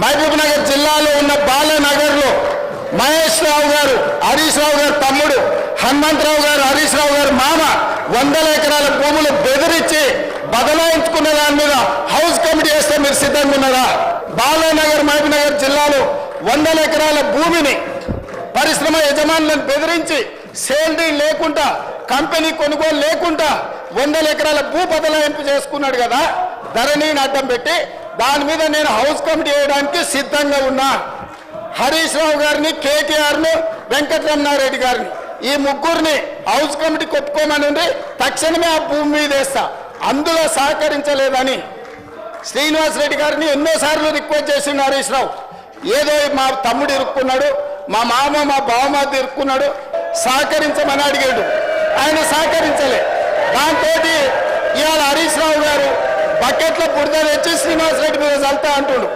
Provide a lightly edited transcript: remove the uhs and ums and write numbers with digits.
మహబూబ్ నగర్ జిల్లాలో ఉన్న బాలనగర్లో మహేష్ రావు గారు, హరీష్ రావు గారు తమ్ముడు, హనుమంతరావు గారు, హరీష్ రావు గారు మామ 100 ఎకరాల భూములు బెదిరించి బదలాయించుకున్న దాని మీద హౌస్ కమిటీ వేస్తే మీరు సిద్ధంగా ఉన్నారా? బాలనగర్ మహబూబ్ నగర్ జిల్లాలో 100 ఎకరాల భూమిని పరిశ్రమ యజమానులను బెదిరించి సేల్ డీల్ లేకుండా, కంపెనీ కొనుగోలు లేకుండా 100 ఎకరాల భూ బదలాయింపు చేసుకున్నాడు కదా, ధరణిని అడ్డం పెట్టి. దాని మీద నేను హౌస్ కమిటీ వేయడానికి సిద్ధంగా ఉన్నా. హరీష్ రావు గారిని, కేటీఆర్ను, వెంకటరమణారెడ్డి గారిని, ఈ ముగ్గురిని హౌస్ కమిటీ ఒప్పుకోమని తక్షణమే ఆ భూమి మీద వేస్తా. అందులో సహకరించలేదని శ్రీనివాసరెడ్డి గారిని ఎన్నోసార్లు రిక్వెస్ట్ చేసిండు హరీష్ రావు. ఏదో మా తమ్ముడు ఇరుక్కున్నాడు, మా మామ, మా బావమాది ఇరుక్కున్నాడు, సహకరించమని అడిగాడు. ఆయన సహకరించలే. దాంతో ఇవాళ హరీష్ రావు గారు బకెట్లో బురద తెచ్చి శ్రీనివాసరెడ్డి మీద చల్తా అంటుడు.